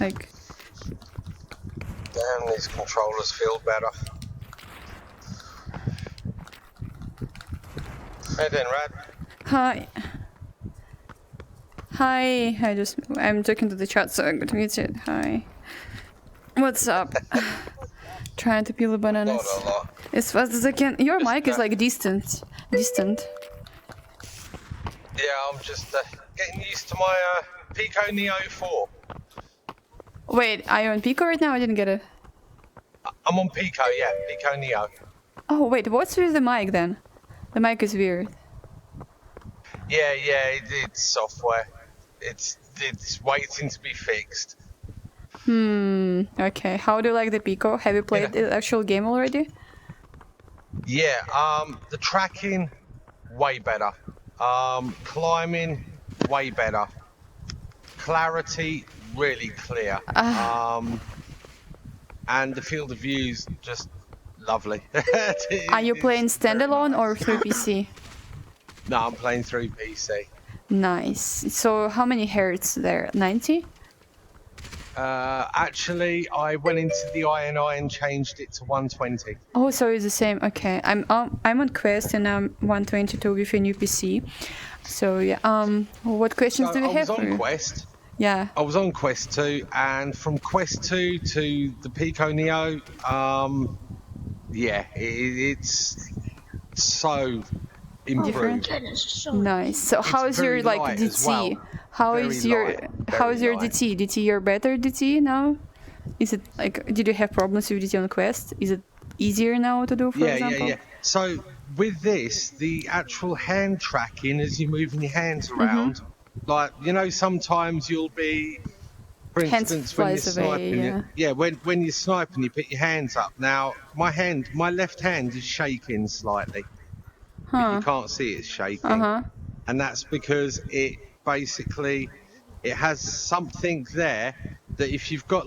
Like. Damn, these controllers feel better. Hey then, Rad. Hi. Hi. I'm talking to the chat, so I'm going to mute it. Hi. What's up? Trying to peel the bananas Not a lot. as fast as I can. Your Just, mic is like distant. Distant. Yeah, I'm just getting used to my Pico Neo 4. Wait, are you on Pico right now? I didn't get it. I'm on Pico, yeah, Pico Neo. Oh, wait, what's with the mic then? The mic is weird. Yeah, it's software. It's waiting to be fixed. Okay. How do you like the Pico? Have you played the actual game already? Yeah, the tracking, way better. Climbing, way better. Clarity, really clear. And the field of views, just lovely. Are you playing standalone or through PC? No, I'm playing through PC. Nice. So how many hertz there? 90? Actually, I went into the aaand and changed it to 120. Oh, so it's the same. Okay. I'm on Quest and I'm 122 with a new PC. So yeah. What questions do you have? I was on Quest. Yeah. I was on Quest 2, and from Quest 2 to the Pico Neo, yeah, it's so improved. Nice. So how is your like DT? Well. How is your DT? DT your better DT now? Is it like did you have problems with DT on Quest? Is it easier now to do, for example? Yeah. So with this, the actual hand tracking as you're moving your hands around, like sometimes you'll be, for instance, when you're sniping, when you're sniping, you put your hands up. Now my left hand is shaking slightly, but you can't see it's shaking, and that's because it has something there that if you've got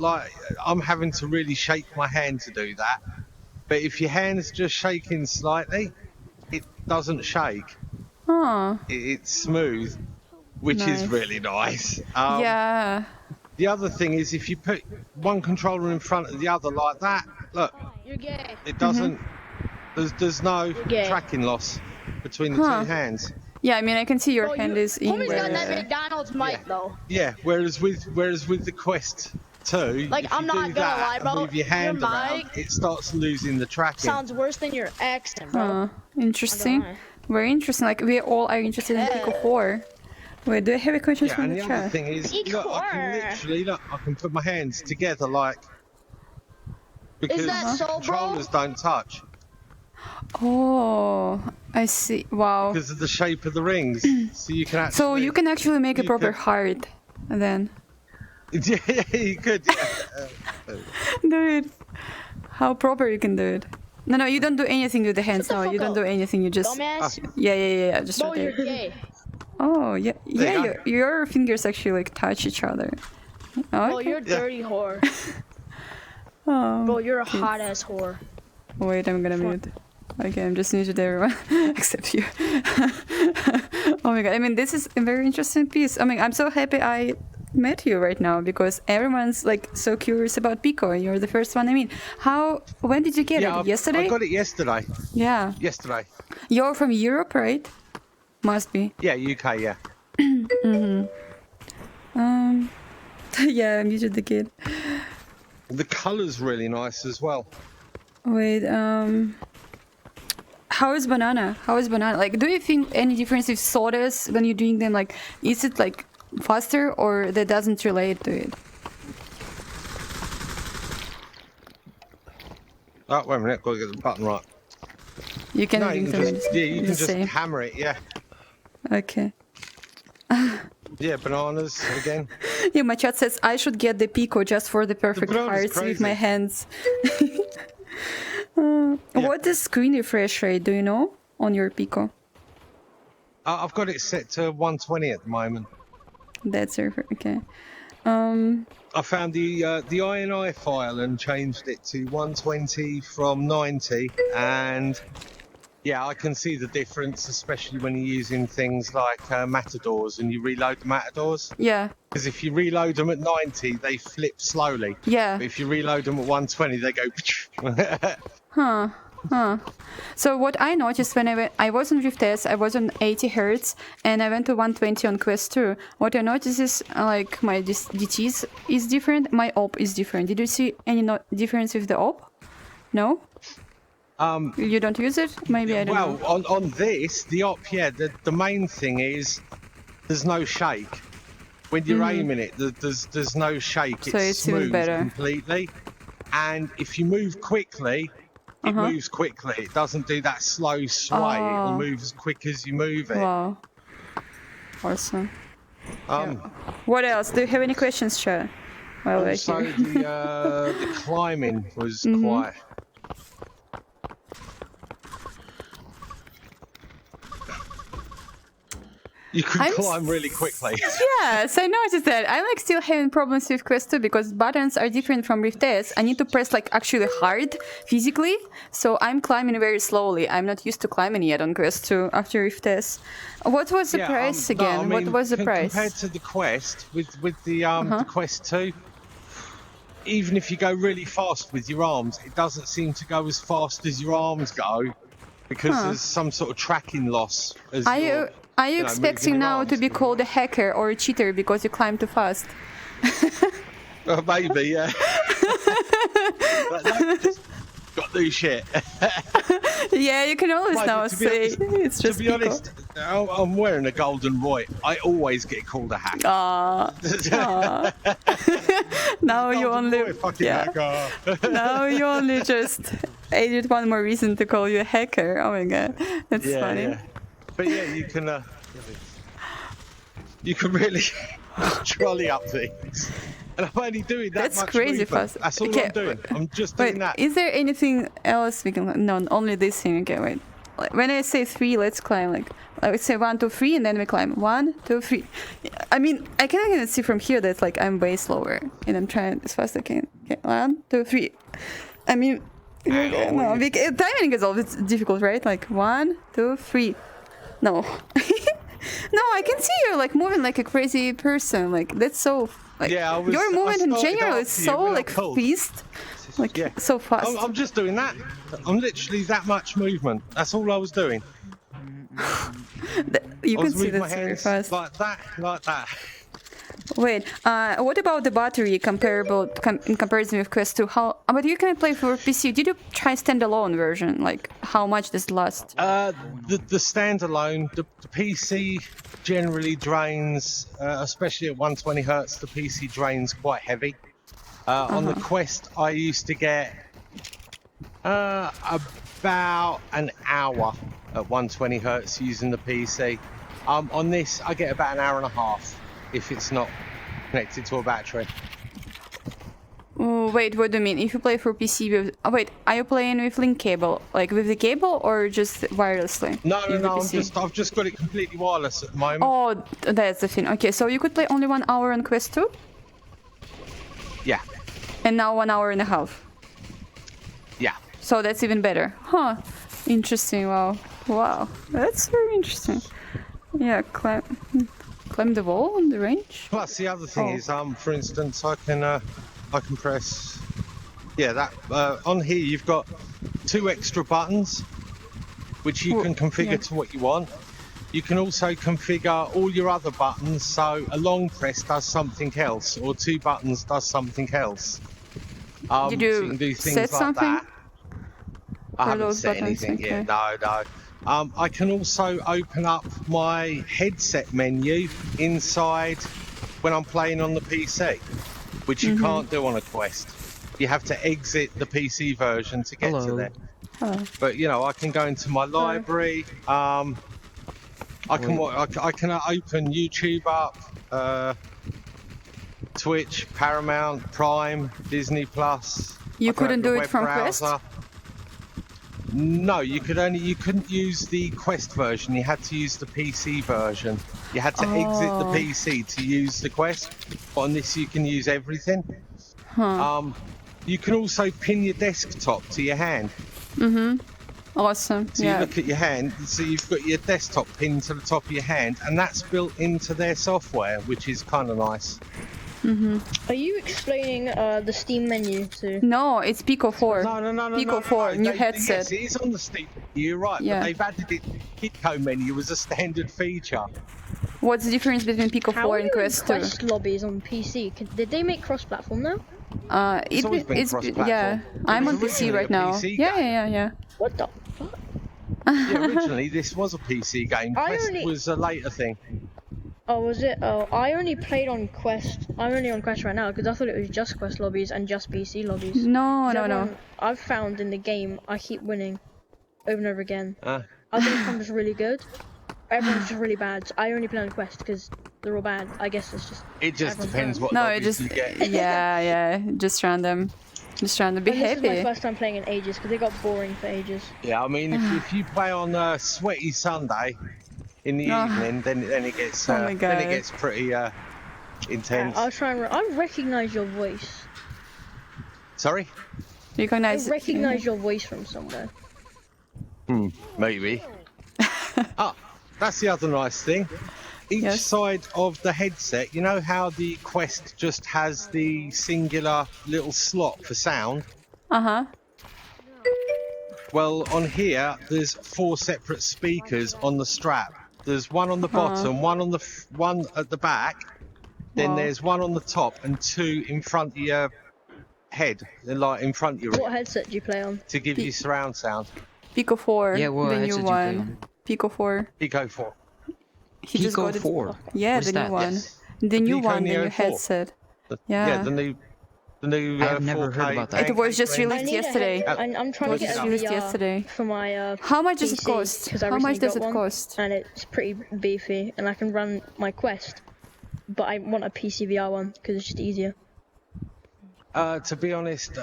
I'm having to really shake my hand to do that. But if your hand's just shaking slightly, it doesn't shake. It's smooth, which is really nice. Yeah. The other thing is if you put one controller in front of the other like that, look, it doesn't. There's no tracking loss between the two hands. Yeah, I mean I can see your hand is in Homie's got that McDonald's mic though. Yeah, whereas with the Quest 2, like I'm not gonna lie, bro. Move your hand your around, it starts losing the tracking. Sounds worse than your accent, bro. Interesting. Very interesting. Like we all are interested in Pico 4. Wait, do I have a question from the chat? And the other thing is, look, I can put my hands together because controllers don't touch. Oh, I see. Wow. Because of the shape of the rings, so you can actually make a proper heart, then. Yeah, you could. Dude, how proper you can do it. No, you don't do anything with the hands. No, you don't do anything. You just. Yeah. Just bro, you're gay. Oh yeah. Your fingers actually like touch each other. Okay. Bro, you're a dirty whore. Bro, you're a hot ass whore. Wait, I'm gonna mute. Okay, I'm just muted everyone except you. Oh my god, I mean this is a very interesting piece. I mean I'm so happy I met you right now because everyone's like so curious about Pico and you're the first one. I mean, when did you get it? Yesterday? I got it yesterday. Yeah. Yesterday. You're from Europe, right? Must be. Yeah, UK, yeah. Yeah, I muted the kid. The colour's really nice as well. Wait, how is banana? Like, do you think any difference with sodas when you're doing them? Like, is it like faster or that doesn't relate to it? Oh, wait a minute, gotta get the button right. You can. No, you can just hammer it, yeah. Okay. Yeah, bananas again. Yeah, my chat says I should get the Pico just for the perfect hearts with my hands. What is screen refresh rate? Do you know on your Pico? I've got it set to 120 at the moment. That's okay. I found the INI file and changed it to 120 from 90, and Yeah, I can see the difference, especially when you're using things like matadors and you reload the matadors. Yeah. Because if you reload them at 90, they flip slowly. Yeah. But if you reload them at 120, they go. Huh. So what I noticed when I was on Rift S, I was on 80 hertz, and I went to 120 on Quest 2. What I noticed is like my DTs is different, my op is different. Did you see any difference with the op? No. You don't use it? Maybe I don't know. Well, on this, the op, yeah, the main thing is there's no shake. When you're aiming it, there's no shake. So it's smooth even better. Completely. And if you move quickly, it moves quickly. It doesn't do that slow sway. It'll move as quick as you move it. Wow. Awesome. What else? Do you have any questions, Chad? Well, also, the climbing was quite... You can climb really quickly. Yes, I noticed that. I'm like still having problems with Quest 2 because buttons are different from Rift S. I need to press like actually hard physically, so I'm climbing very slowly. I'm not used to climbing yet on Quest 2 after Rift S. What was the price again? No, I mean, what was the price? Compared to the Quest, with the Quest 2, even if you go really fast with your arms, it doesn't seem to go as fast as your arms go because there's some sort of tracking loss. Are you expecting now to be called a hacker or a cheater because you climb too fast? Maybe, yeah. But no, just got new shit. Yeah, you can always now say it's just To be honest, I'm wearing a golden Roy. I always get called a hacker. Now you only hacker. Now you only just added one more reason to call you a hacker. Oh my god, that's funny. Yeah. But yeah, you can really trolley up things. And I'm only doing that That's much crazy movement. fast. That's all I'm doing. I'm just doing that. Is there anything else we can... No, only this thing. Okay, wait. Like, when I say 3, let's climb. Like, I would say 1, 2, 3, and then we climb. 1, 2, 3. I mean, I can even see from here that like I'm way slower, and I'm trying as fast as I can. Okay, 1, 2, 3. I mean, no, timing is always difficult, right? Like 1, 2, 3. No. No, I can see you're like moving like a crazy person. Like that's so like your movement in general is so like fast. Like so fast. I'm just doing that. I'm literally that much movement. That's all I was doing. You can see that's very fast. Like that. Wait, what about the battery in comparison with Quest 2? But you can play for PC. Did you try standalone version? Like, how much does it last? The standalone, the PC generally drains, especially at 120 hertz. The PC drains quite heavy. On the Quest, I used to get about an hour at 120 hertz using the PC. On this, I get about an hour and a half. If it's not connected to a battery. Oh, wait, what do you mean? If you play for PC with... Oh, wait, are you playing with link cable? Like with the cable or just wirelessly? No, I've just got it completely wireless at the moment. Oh, that's the thing. Okay, so you could play only 1 hour on Quest 2? Yeah. And now 1 hour and a half? Yeah. So that's even better. Huh. Interesting, wow. That's very interesting. Yeah, climb the wall on the range. Plus the other thing is, for instance, I can press. Yeah, that on here you've got 2 extra buttons, which you can configure to what you want. You can also configure all your other buttons, so a long press does something else, or 2 buttons does something else. Did you, so you can do things set like something? that. I haven't set anything yet. No. I can also open up my headset menu inside when I'm playing on the PC, which you can't do on a Quest. You have to exit the PC version to get to there. Hello. But I can go into my library. I can open YouTube up, Twitch, Paramount, Prime, Disney Plus. You couldn't do it from Quest? No, you couldn't use the Quest version. You had to use the PC version. You had to exit the PC to use the Quest. But on this, you can use everything. Huh. You can also pin your desktop to your hand. Awesome. So you look at your hand, so you've got your desktop pinned to the top of your hand, and that's built into their software, which is kind of nice. Are you explaining the Steam menu to? No, it's Pico 4. No. Pico 4, new headset. Yes, it is on the Steam. You're right, Yeah. but they've added it. Pico menu as a standard feature. What's the difference between Pico 4 and Quest 2? Quest lobbies on PC? Did they make cross-platform now? It's always been cross-platform. Yeah, I'm on PC right now. PC Yeah. What the fuck? Yeah, originally this was a PC game. Quest was a later thing. Oh, was it? Oh, I only played on Quest. I'm only on Quest right now because I thought it was just Quest lobbies and just PC lobbies. No. I've found in the game I keep winning over and over again. I think I'm just really good. Everyone's just really bad. So I only play on Quest because they're all bad. I guess it's just. It just depends what No, it lobbies just you get. yeah, just random. Just trying to be And this happy. is my first time playing in ages because it got boring for ages. Yeah, I mean, if you play on a sweaty Sunday in the evening, then it gets Oh my then it God. gets pretty intense. I'll try and. I recognize your voice. Sorry? I Recognize. recognize your voice from somewhere. Maybe. That's the other nice thing. Each Yes. side of the headset, you know how the Quest just has the singular little slot for sound? Well, on here, there's 4 separate speakers on the strap. There's one on the bottom, one on the one at the back, then Wow. there's one on the top, and 2 in front of your head, like in front of your What ear, headset do you play on? to give you surround sound. Pico 4. Yeah, what the new headset do you play one. on? Pico 4. Pico 4. He just Pico got it. 4. Yeah, What's the that? new one. Yes. The new Pico one, the Neo new 4. headset. The Yeah. the new I have never 4K heard about that. It was just pancake released I need a yesterday. head- I'm trying It to was get just a released VR yesterday. for my How much does it PC, cost? 'cause I How much recently does got it one, cost? And it's pretty beefy, and I can run my Quest. But I want a PC VR one because it's just easier. To be honest,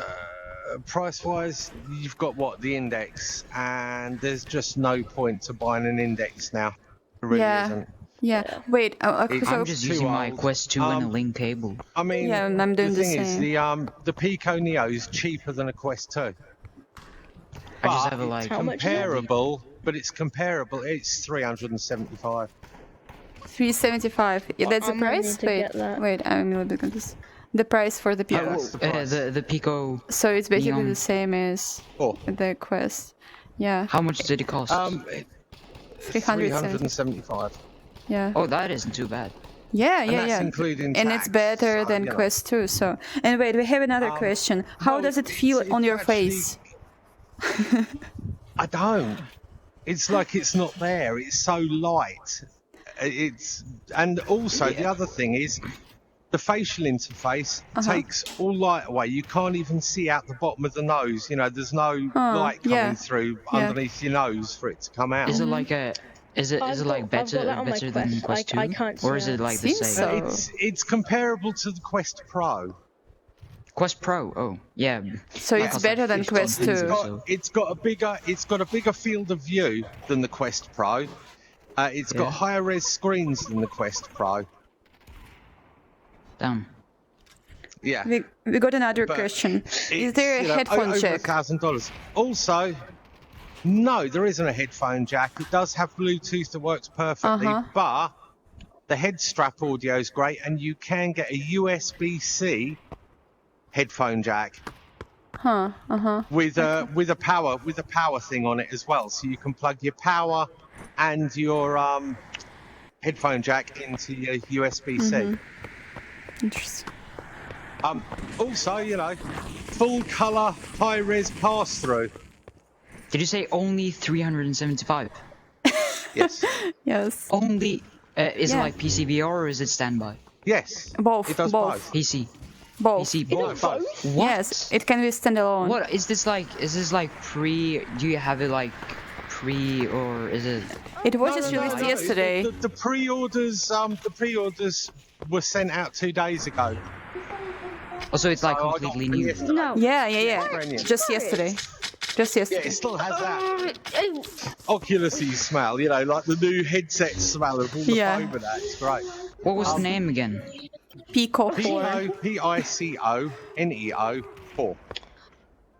price-wise, you've got the index, and there's just no point to buying an index now. There really Yeah. isn't. Yeah. Wait. It's So I'm just too using my old. Quest 2 and a link cable. I mean, Yeah, and I'm doing the the thing is, same. the Pico Neo is cheaper than a Quest 2. I just But have a like. How much is it? comparable, but it's comparable. It's 375. 375. Yeah, that's the I'm gonna need price. to get that. Wait. I'm a little bit confused. The price for the Pico. that's the price. The Pico. So it's basically Neon. the same as Oh, the Quest. Yeah. How much did it cost? 370. 375. Yeah. Oh, that isn't too bad. Yeah, And yeah, that's yeah. including And it's tax, better so, than you know. Quest 2. So, and wait, we have another question. How no, does it feel it's on your actually- face? I don't. It's like it's not there. It's so light. And also the other thing is the facial interface takes all light away. You can't even see out the bottom of the nose. You know, there's no light coming yeah. through Yeah. underneath your nose for it to come out. Is it like a? Is it I've like got that on my better than Quest. Quest 2? I can't Or see is it that. like the Seems same? so. It's comparable to the Quest Pro. Quest Pro. Oh, yeah. So it's costs better like than 15 Quest quid 2. or so. It's got a bigger field of view than the Quest Pro. It's got Yeah. higher res screens than the Quest Pro. Damn. Yeah. We got another But question. Is It's, there a you know, headphone over jack? $1,000. Also, no, there isn't a headphone jack. It does have Bluetooth that works perfectly, but the head strap audio is great, and you can get a USB-C headphone jack with a power thing on it as well, so you can plug your power and your headphone jack into your USB-C. Interesting. Also, you know, full color high res pass through. Did you say only 375? Yes. Yes. Only. Is it Yeah. like PCVR or is it standby? Yes. Both. It does both. PC. Both. PC. Both. What? Yes, it can be standalone. What is this like? Is this like pre? Do you have it like pre or is it? It was just released yesterday. The pre-orders were sent out 2 days ago. Also, it's like So I got completely them new. yesterday. No. Yeah. Brand new. Just yesterday. Just Yeah, yesterday. it still has that Oculus-y smell, you know, like the new headset smell of all the Yeah. foam and that. It's great. What was the name again? Pico 4. Pico, Pico, Neo 4.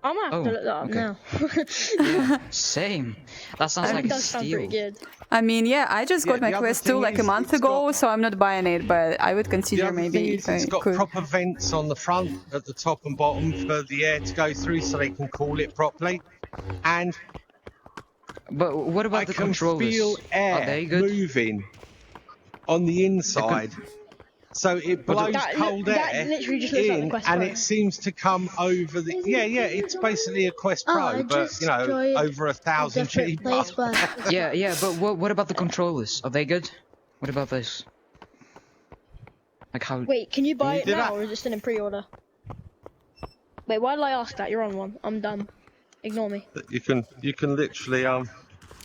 I'm gonna have to look that up now. Same. That sounds like a does sound pretty steal. good. I mean, yeah, I just got my Quest 2 like a month ago, so I'm not buying it, but I would The consider other thing maybe is if I it's got could. proper vents on the front, at the top and bottom for the air to go through so they can cool it properly. And But what about I the can controllers? feel Are air they good? moving on the inside. So it blows cold that air literally just looks like the in, Quest and Pro. it seems to come over the. Yeah, it's basically a Quest Pro, but you know, over 1,000 cheaper. Yeah, but what about the controllers? Are they good? What about this? Like how? Wait, can you buy it do now, that? or is it still in pre-order? Wait, why did I ask that? You're on one. I'm dumb. Ignore me. You can literally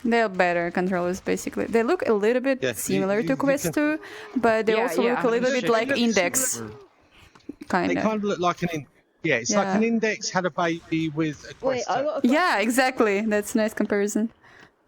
They're better controllers, basically. They look a little bit similar to Quest 2, but they also look a little bit like Index. They Kinda. kind of look like an. It's like an Index had a baby with a Quest. Wait, I got a question. Yeah, exactly. That's a nice comparison.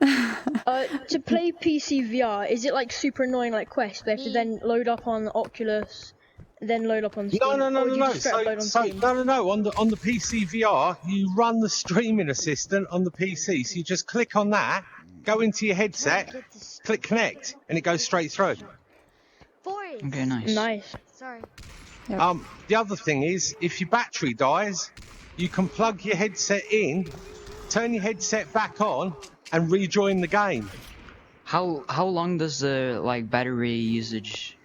To play PC VR, is it like super annoying like Quest? They have to then load up on Oculus, then load up on Steam. No. Or do you just straight up load on Steam? No. On the PC VR, you run the streaming assistant on the PC. So you just click on that, go into your headset, click connect, and it goes straight through. Okay, nice. Nice. Sorry. Yep. The other thing is, if your battery dies, you can plug your headset in, turn your headset back on, and rejoin the game. How long does the like battery usage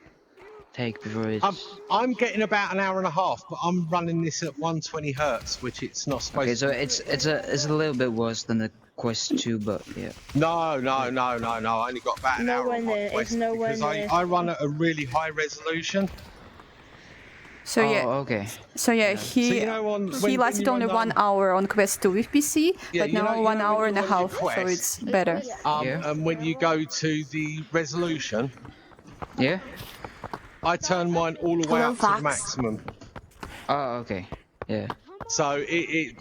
take before it's? I'm getting about an hour and a half, but I'm running this at 120 hertz, which it's not supposed Okay, to. so it's a little bit worse than the Quest 2, but yeah. No. I only got about an hour on my Quest because I run at a really high resolution. So he lasted only 1 hour on Quest 2 with PC, but now 1 hour and a half, so it's better. And when you go to the resolution, I turn mine all the way up to the maximum. Oh, okay. Yeah. So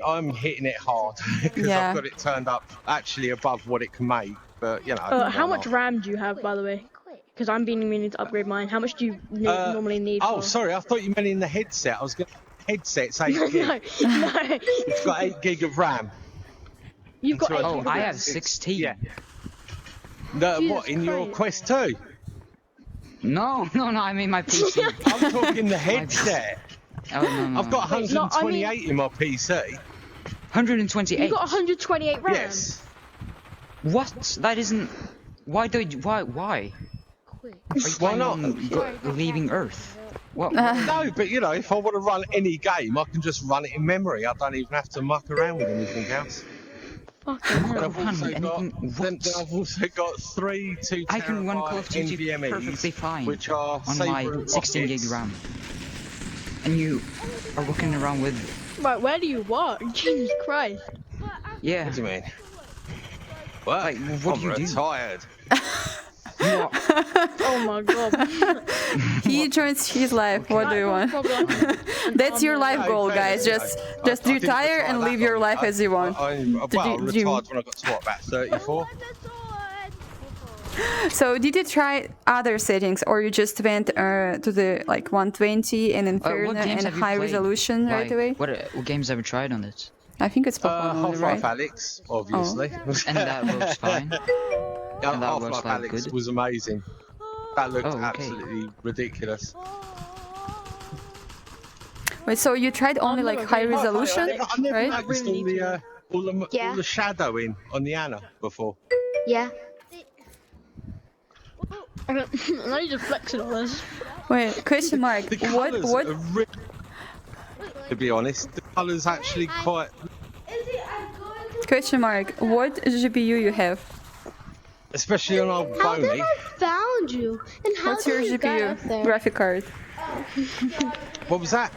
I'm hitting it hard because I've got it turned up actually above what it can make. But you know. How much RAM do you have, by the way? Because I'm meaning to upgrade mine. How much do you normally need? Oh, sorry, I thought you meant in the headset. I was going. Headset's 8 gig. No. It's got 8 gig of RAM. You've got 8 gig Oh, of I RAM. have 16. Yeah. No, Jesus what in your Christ. Quest 2? No, I mean my PC. I'm talking the headset. Oh no. I've got 128 in my PC. 128. You've got 128 RAM. Yes. What? That isn't. Why? Are you Why planning not? on leaving Earth? What? No, but you know, if I want to run any game, I can just run it in memory. I don't even have to muck around with anything else. Fucking And hell. I've also got 3 2 I can run Call of Duty NVMe's, perfectly fine which are on my Saber 16 gig rockets. RAM. And you are walking around with. Right, where do you work? Jesus Christ. Yeah. What do you mean? What? Like, what do you do? Retired. Oh my god. He joins his life. What do you want? That's your life goal, guys. Just I didn't retire retire and that live your long. life as you want. I retired when I got to what, about 34? So did you try other settings, or you just went to the like 120 and Inferno What games and have you high played? resolution right Like, away? What games have you tried on it? I think it's Pokemon only, Half-Life right? Alyx, obviously. And that works fine. And that works Half-Life like Alyx good. was amazing. That looked Oh, okay. absolutely ridiculous. Wait, so you tried only like high resolution, I never right? noticed all the shadowing on the Anna before. Yeah. Now you're just flexing on us. Wait, question mark. The What? colours What? are to be honest, the colours actually quite. Question mark. What GPU you have? Especially on old How did Boney. I found you? And how What's your did you get up GPU? there? Graphic card. What was that?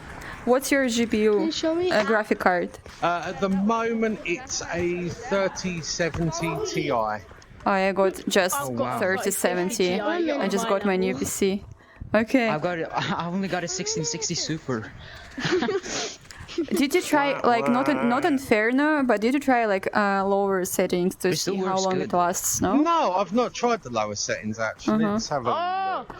What's your Can you GPU? show me? Graphic card. At the moment, it's a 3070 Ti. Oh, I got just I've got, 3070. like, I just got my new PC. Okay. I only got a 1660 Super. Did you try like not Inferno, but did you try like lower settings to It still see how works long good. it lasts? No. No, I've not tried the lower settings actually. Let's have a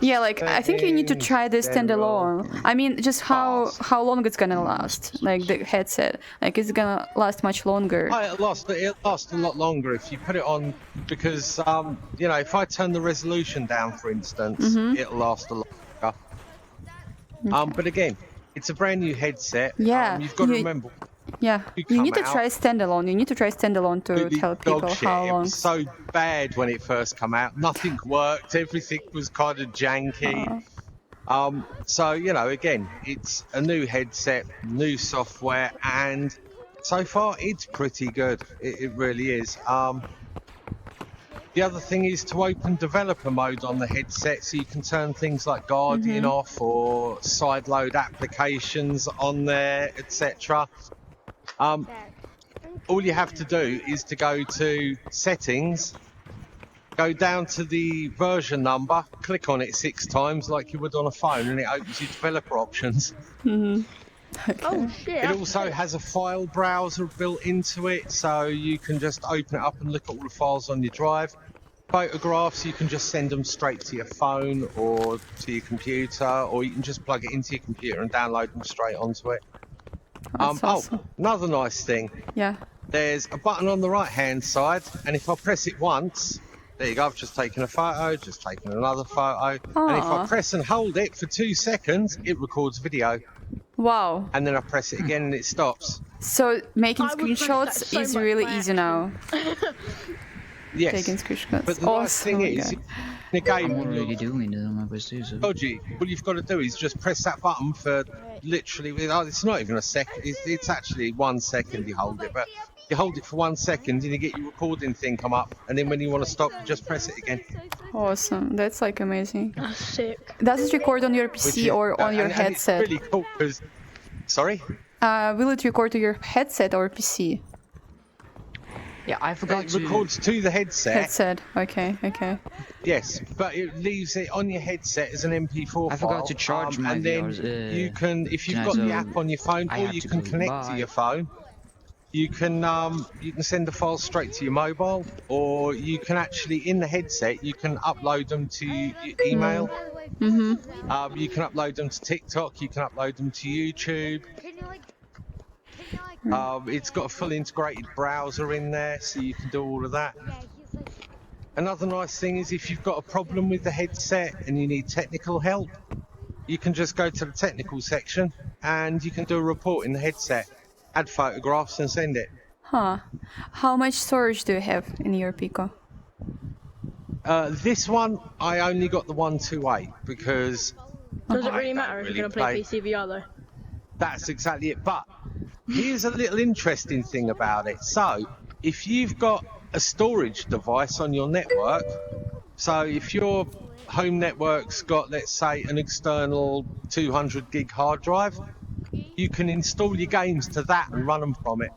Yeah, like I think you need to try this standalone. I mean, just how long it's gonna last, like the headset. Like it's gonna last much longer. Oh, it'll last a lot longer if you put it on, because you know, if I turn the resolution down, for instance, it'll last a lot longer. But again, it's a brand new headset. Yeah, you've got to remember. Yeah, you need to try standalone. You need to try standalone to tell people how long. It was so bad when it first came out. Nothing worked. Everything was kind of janky. So, you know, again, it's a new headset, new software, and so far it's pretty good. It really is. The other thing is to open developer mode on the headset, so you can turn things like Guardian off or sideload applications on there, etc. All you have to do is to go to settings, go down to the version number, click on it 6 times like you would on a phone, and it opens your developer options. Okay. Oh shit. It also has a file browser built into it, so you can just open it up and look at all the files on your drive. Photographs, you can just send them straight to your phone or to your computer, or you can just plug it into your computer and download them straight onto it. That's awesome. Another nice thing. Yeah. There's a button on the right hand side, and if I press it once, there you go, I've just taken a photo, just taken another photo, and if I press and hold it for 2 seconds, it records video. Wow. And then I press it again and it stops. So making I would press screenshots that so is much really by easy now. Yes. Taking screenshots. But the nice thing is, in a game I'm when already you're doing it on my PlayStation. dodgy, all you've got to do is just press that button for literally, it's not even a second, it's actually 1 second you hold it, but you hold it for 1 second and you get your recording thing come up, and then when you want to stop, you just press it again. Awesome. That's like amazing. That's sick. Does it record on your PC or on your headset? And it's really cool because, sorry? Will it record to your headset or PC? Yeah, I forgot It to... records to the headset. Headset. Okay. Okay. Yes, but it leaves it on your headset as an MP4 file. I forgot to charge my and then VRs, you can, if you've got the app on your phone, or you can connect to your phone. You can send the files straight to your mobile, or you can actually, in the headset, you can upload them to your email. You can upload them to TikTok. You can upload them to YouTube. It's got a full integrated browser in there, so you can do all of that. Another nice thing is if you've got a problem with the headset and you need technical help, you can just go to the technical section and you can do a report in the headset, add photographs and send it. Huh. How much storage do you have in your Pico? This one, I only got the 128 because... Does it I really don't matter if you're going to play PCVR though? That's exactly it. But here's a little interesting thing about it. So, if you've got a storage device on your network, so if your home network's got, let's say, an external 200 gig hard drive, you can install your games to that and run them from it.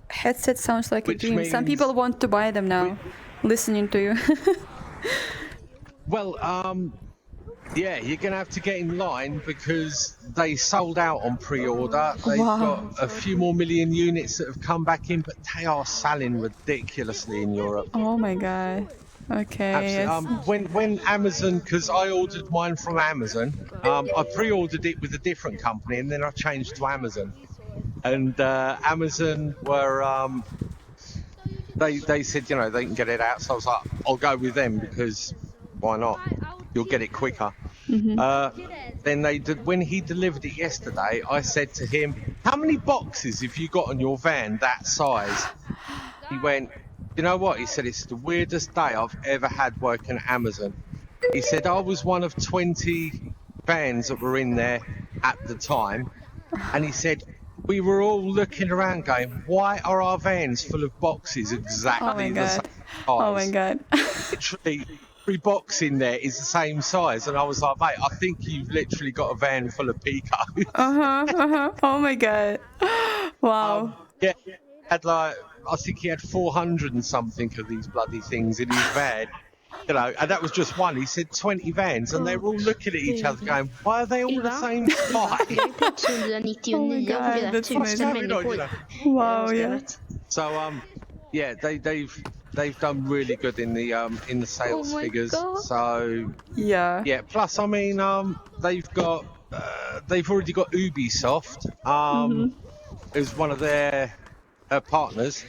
Headset sounds like a Which dream. Some means- people want to buy them now, listening to you. Well, yeah, you're going to have to get in line because they sold out on pre-order. They've got a few more million units that have come back in, but they are selling ridiculously in Europe. Oh my god. Okay. Absolutely. When Amazon, because I ordered mine from Amazon, I pre-ordered it with a different company and then I changed to Amazon. And Amazon were, they said, you know, they can get it out. So I was like, I'll go with them because why not? You'll get it quicker. Then they did, when he delivered it yesterday, I said to him, how many boxes have you got on your van that size? He went, you know what? He said, it's the weirdest day I've ever had working at Amazon. He said, I was one of 20 vans that were in there at the time. And he said, we were all looking around going, why are our vans full of boxes exactly the same size? Oh my god. Literally, every box in there is the same size. And I was like, mate, I think you've literally got a van full of Pico. Oh my god. Wow. Yeah, had like, I think he had 400 and something of these bloody things in his van. You know, and that was just one. He said 20 vans, and they were all looking at each other going, why are they all the same size? Wow, yeah. So, yeah, they've they've done really good in the sales figures. God. So Yeah. Plus, I mean, they've already got Ubisoft as one of their partners.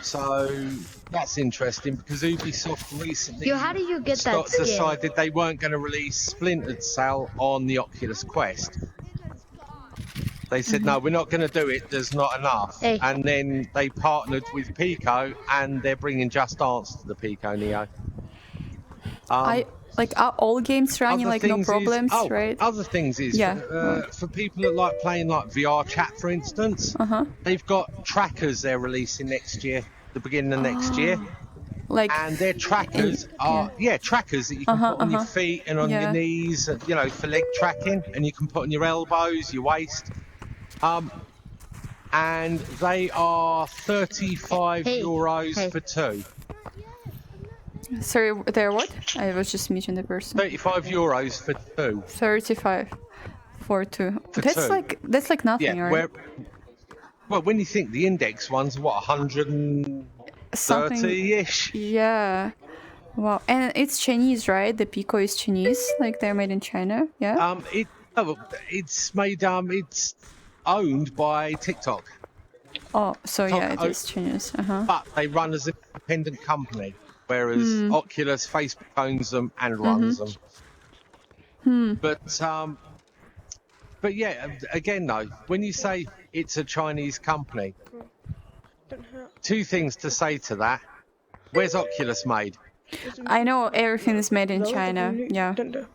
So that's interesting because Ubisoft recently How do you get that skin? decided they weren't going to release Splinter Cell on the Oculus Quest. They said, no, we're not going to do it. There's not enough. Hey. And then they partnered with Pico, and they're bringing Just Dance to the Pico Neo. Are all games running like no problems, right? Other things is for people that like playing like VR chat, for instance, they've got trackers they're releasing next year, the beginning of next year. And their trackers are trackers that you can put on your feet and on your knees, you know, for leg tracking, and you can put on your elbows, your waist. And they are €35 for two. Sorry, they're what? I was just meeting the person. €35 for two. 35 for two. That's like nothing, right? Well, when you think the index ones are what, 130-ish? Yeah. Wow. And it's Chinese, right? The Pico is Chinese, like they're made in China. Yeah. It's made it's owned by TikTok. Oh, so yeah, it is Chinese. But they run as an independent company, whereas Oculus, Facebook owns them and runs them. But yeah, again though, when you say it's a Chinese company, two things to say to that. Where's Oculus made? I know everything is made in China. Yeah. and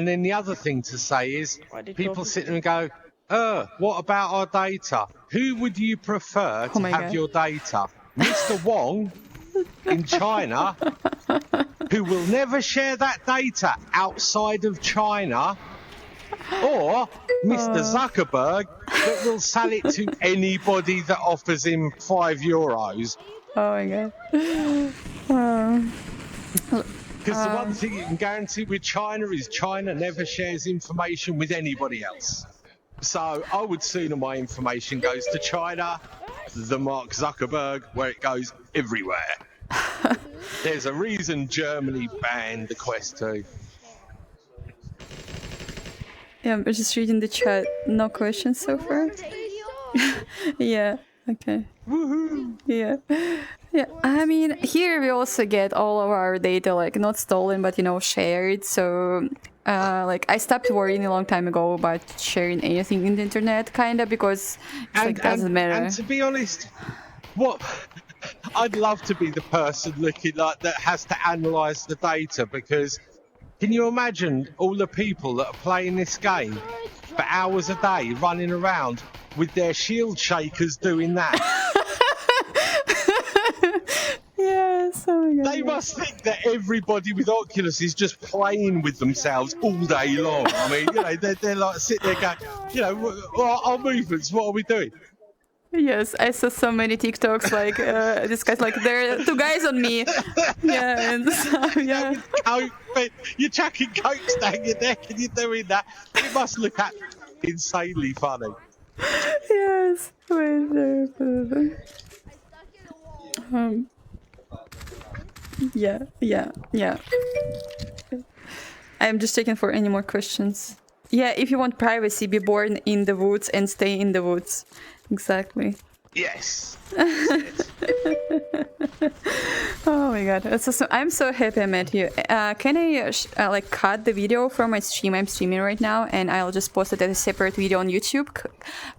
then the other thing to say is, people sit there and go, what about our data? Who would you prefer to have your data? Mr. Wong in China, who will never share that data outside of China, or Mr. Zuckerberg that will sell it to anybody that offers him €5. Oh my god. Because the one thing you can guarantee with China is China never shares information with anybody else. So I would sooner my information goes to China than Mark Zuckerberg, where it goes everywhere. There's a reason Germany banned the Quest 2. Yeah, I'm just reading the chat. No questions so far. Yeah. Okay. Woohoo! Yeah. Yeah. I mean, here we also get all of our data, like not stolen, but shared. So, I stopped worrying a long time ago about sharing anything in the internet, kinda, because it doesn't matter. And to be honest, I'd love to be the person looking like that has to analyse the data, because can you imagine all the people that are playing this game for hours a day, running around with their shield shakers doing that? Yes, oh my god. They must think that everybody with Oculus is just playing with themselves all day long. I mean, they're like sitting there going, our movements, what are we doing? Yes, I saw so many TikToks like this guy's like, there are two guys on me. Yeah, and so, yeah. You're chucking cokes down your neck and you're doing that. It must look insanely funny. Yes. Yeah. I'm just checking for any more questions. Yeah, if you want privacy, be born in the woods and stay in the woods. Exactly. Yes. Oh my god, that's awesome. I'm so happy I met you. Can I cut the video from my stream? I'm streaming right now, and I'll just post it as a separate video on YouTube.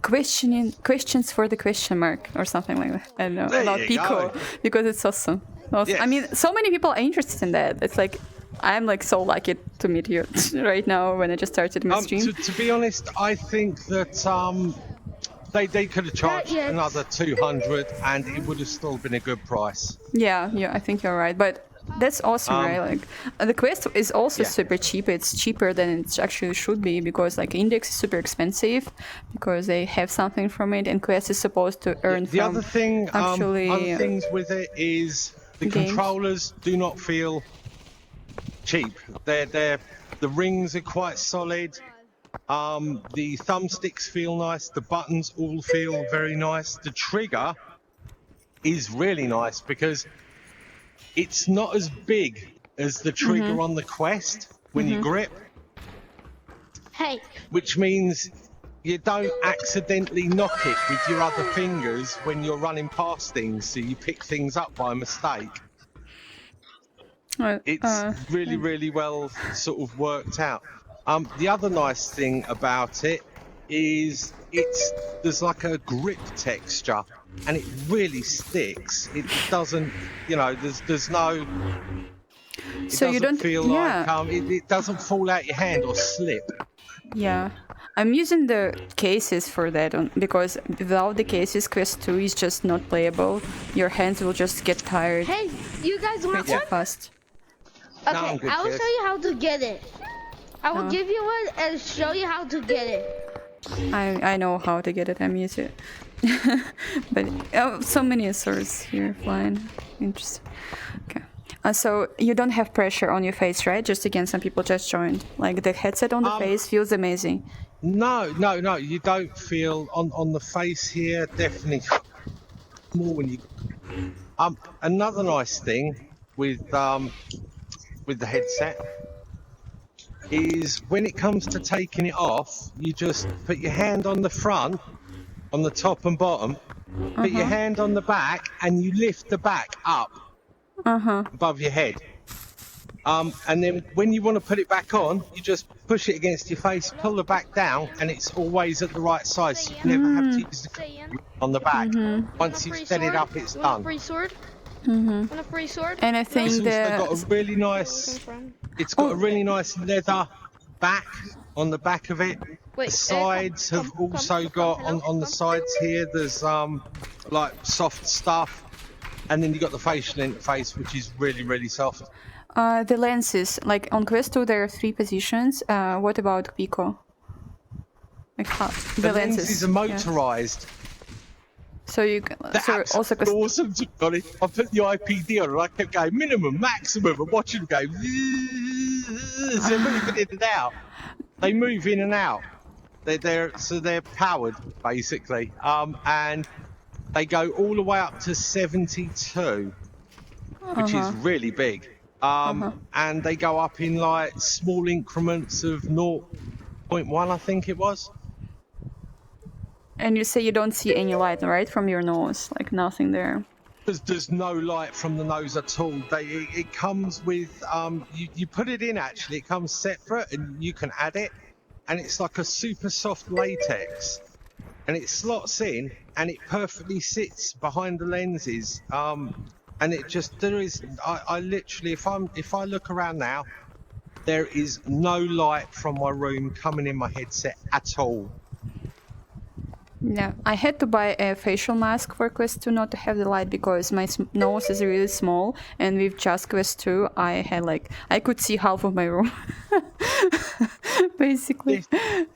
Questions for the question mark or something like that. I don't know, about Pico, because it's awesome. Yes. I mean, so many people are interested in that. It's like, I'm so lucky to meet you right now when I just started my stream. To be honest, I think that they could have charged another 200 and it would have still been a good price. Yeah, I think you're right. But that's awesome, right? The Quest is also super cheap. It's cheaper than it actually should be, because Index is super expensive because they have something from it, and Quest is supposed to earn the from other thing, actually. Other things with it is the games. Controllers do not feel cheap. The rings are quite solid. The thumbsticks feel nice. The buttons all feel very nice. The trigger is really nice because it's not as big as the trigger on the Quest when you grip. Hey. Which means you don't accidentally knock it with your other fingers when you're running past things, so you pick things up by mistake. It's really, really well sort of worked out. The other nice thing about it is there's like a grip texture, and it really sticks. It doesn't, you know, there's no. So you don't feel like it doesn't fall out your hand or slip. Yeah, I'm using the cases for that because without the cases, Quest 2 is just not playable. Your hands will just get tired. Hey, you guys want one? Fast. Okay, I will show you how to get it. I will give you one and show you how to get it. I know how to get it. I'm used to it. But so many swords here flying. Interesting. Okay. So you don't have pressure on your face, right? Just again, some people just joined. Like the headset on the face feels amazing. No. You don't feel on the face here. Definitely more when you. Another nice thing with the headset is when it comes to taking it off, you just put your hand on the front, on the top and bottom. Put your hand on the back, and you lift the back up. Above your head, and then when you want to put it back on, you just push it against your face, pull the back down, and it's always at the right size. So you never have to use the on the back. Once you've set it up, it's done. Free sword? Want a free sword? And I think it's got a really nice. It's got a really nice leather back on the back of it. The sides have also got on the sides here. There's like soft stuff. And then you got the facial interface, which is really, really soft. The lenses, like on Quest 2, there are 3 positions. What about Pico? Like how, the lenses are motorized. So you can. That's also awesome. I put the IPD on, and I kept going minimum, maximum, and watching them go. They're moving in and out. They move in and out. They're powered basically, and. They go all the way up to 72, which is really big. And they go up in like small increments of 0.1, I think it was. And you say you don't see any light, right, from your nose? Like nothing there. There's no light from the nose at all. It comes with, you put it in actually, it comes separate and you can add it. And it's like a super soft latex. And it slots in and it perfectly sits behind the lenses. And it just, I literally, if I look around now, there is no light from my room coming in my headset at all. Yeah, I had to buy a facial mask for Quest 2 not to have the light because my nose is really small, and with just Quest 2 I could see half of my room. Basically.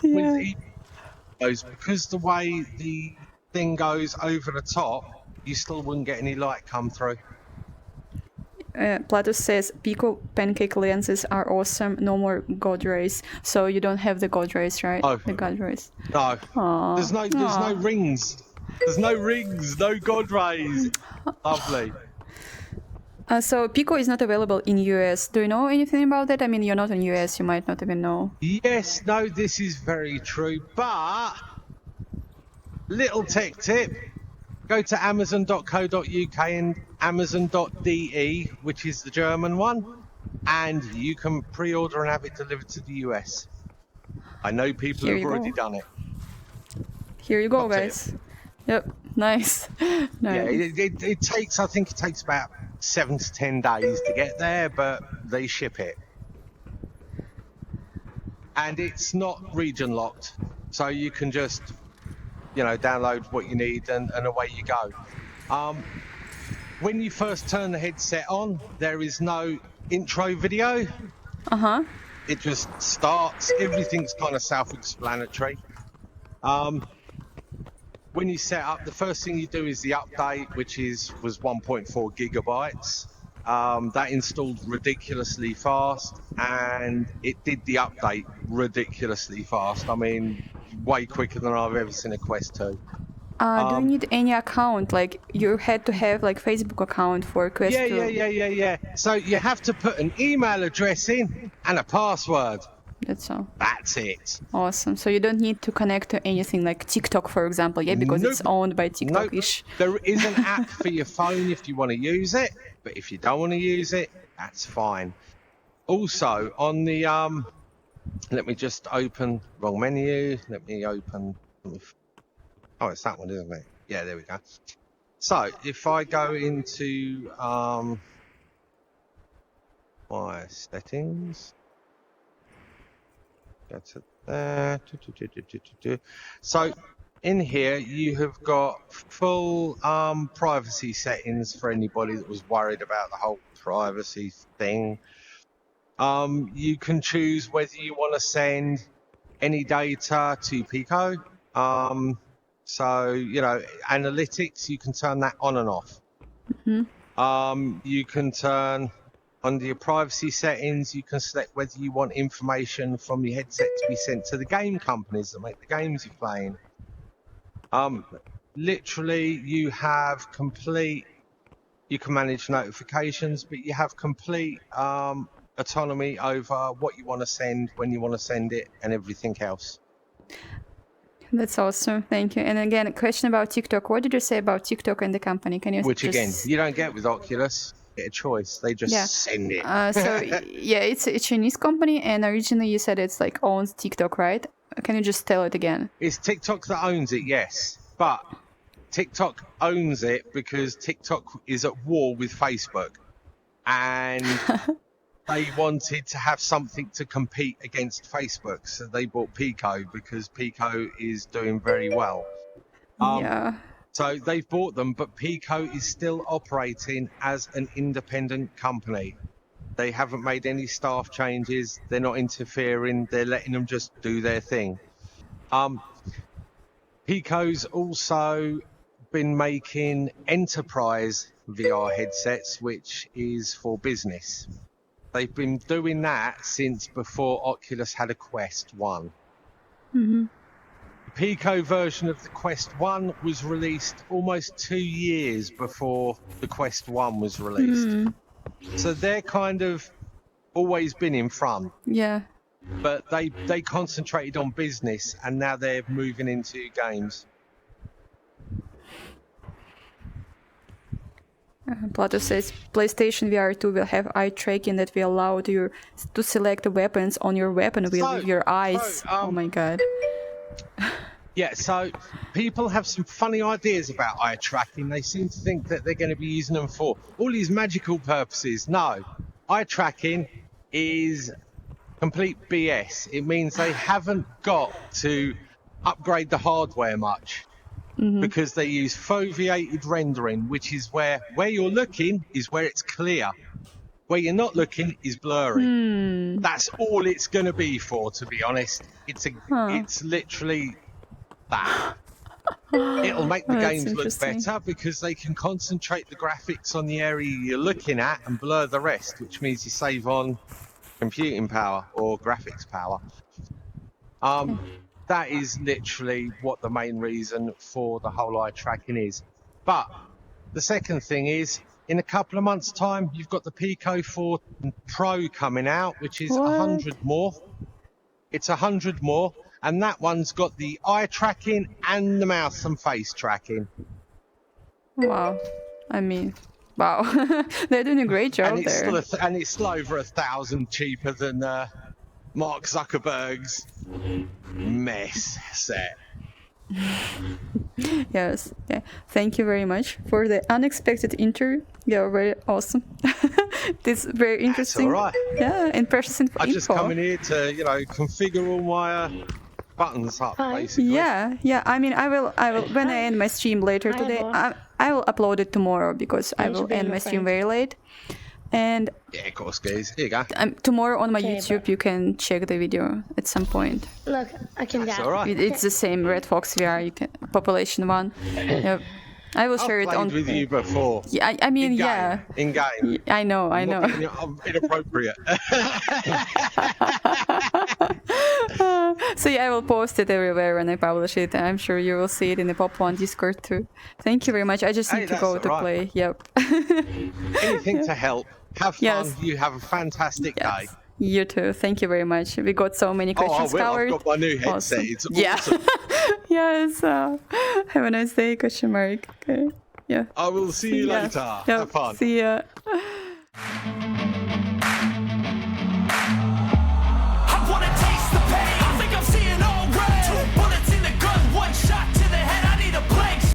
Yeah. Because the way the thing goes over the top, you still wouldn't get any light come through. Plato says Pico pancake lenses are awesome. No more God rays. So you don't have the God rays, right? Oh. The God rays. No. Aww. There's no rings. There's no rings. No God rays. Lovely. So Pico is not available in US. Do you know anything about that? I mean, you're not in US. You might not even know. Yes. No. This is very true. But little tech tip. Go to amazon.co.uk and amazon.de, which is the German one, and you can pre-order and have it delivered to the US. I know people have already done it. Here you go, guys. Yep, nice. Yeah, it takes, I think it takes about 7 to 10 days to get there, but they ship it. And it's not region locked, so you can just, download what you need and away you go. When you first turn the headset on, there is no intro video. It just starts. Everything's kind of self-explanatory. When you set up, the first thing you do is the update, which was 1.4 gigabytes. That installed ridiculously fast, and it did the update ridiculously fast. I mean, way quicker than I've ever seen a Quest 2. Do you need any account? Like you had to have like Facebook account for Quest 2? Yeah. So you have to put an email address in and a password. That's all. That's it. Awesome. So you don't need to connect to anything like TikTok, for example, because it's owned by TikTok-ish. There is an app for your phone if you want to use it, but if you don't want to use it, that's fine. Also, on the let me just open wrong menu. Let me open. Oh, it's that one, isn't it? Yeah, there we go. So if I go into my settings. Go to there. So in here you have got full privacy settings for anybody that was worried about the whole privacy thing. You can choose whether you want to send any data to Pico. So analytics, you can turn that on and off. You can turn under your privacy settings, you can select whether you want information from your headset to be sent to the game companies that make the games you're playing. Literally, you have complete, you can manage notifications, but you have complete autonomy over what you want to send, when you want to send it, and everything else. That's awesome. Thank you. And again, a question about TikTok. What did you say about TikTok and the company? Can you again, you don't get with Oculus. A choice, they just send it. It's a Chinese company, and originally you said it's like owns TikTok, right? Can you just tell it again? It's TikTok that owns it, yes, but TikTok owns it because TikTok is at war with Facebook, and they wanted to have something to compete against Facebook, so they bought Pico because Pico is doing very well. So they've bought them, but Pico is still operating as an independent company. They haven't made any staff changes. They're not interfering. They're letting them just do their thing. Pico's also been making enterprise VR headsets, which is for business. They've been doing that since before Oculus had a Quest 1. The Pico version of the Quest 1 was released almost 2 years before the Quest 1 was released. So they're kind of always been in front. Yeah. But they concentrated on business, and now they're moving into games. Plato says PlayStation VR 2 will have eye tracking that will allow you to select the weapons on your weapon wheel with your eyes. Oh my god. Yeah, so people have some funny ideas about eye tracking. They seem to think that they're going to be using them for all these magical purposes. No, eye tracking is complete BS. It means they haven't got to upgrade the hardware much because they use foveated rendering, which is where you're looking is where it's clear. Where you're not looking is blurry. That's all it's going to be for, to be honest. It's literally that. It'll make the games look better because they can concentrate the graphics on the area you're looking at and blur the rest, which means you save on computing power or graphics power. That is literally what the main reason for the whole eye tracking is. But the second thing is, in a couple of months' time, you've got the Pico 4 Pro coming out, which is 100 more. It's 100 more. And that one's got the eye tracking and the mouse and face tracking. Wow. I mean, wow. They're doing a great job there. And it's still over 1,000 cheaper than Mark Zuckerberg's mess set. Yes. Yeah. Thank you very much for the unexpected interview. You're very awesome. This is very interesting. That's all right. Yeah, and precious info. I just come in here to, configure all my buttons up, basically. Yeah. I mean, I will. When I end my stream later today, I will upload it tomorrow because I will end my stream very late. And yeah, of course, guys. Here you go. Tomorrow on my YouTube, you can check the video at some point. Look, I can That's all right. It's the same Red Fox VR. You can, Population 1. Yeah. I will share it on. I've played with you before. Yeah, I mean, yeah. In game. I know. I'm inappropriate. So yeah, I will post it everywhere when I publish it. I'm sure you will see it in the Pop One Discord too. Thank you very much. I just need to go to play. Yep. Anything to help. Have fun. You have a fantastic day. You too. Thank you very much. We got so many questions covered. I've got my new headset. Awesome. It's awesome. Yes. Have a nice day, question mark. Okay. Yeah. I will see you later. Yep. Have fun. See ya.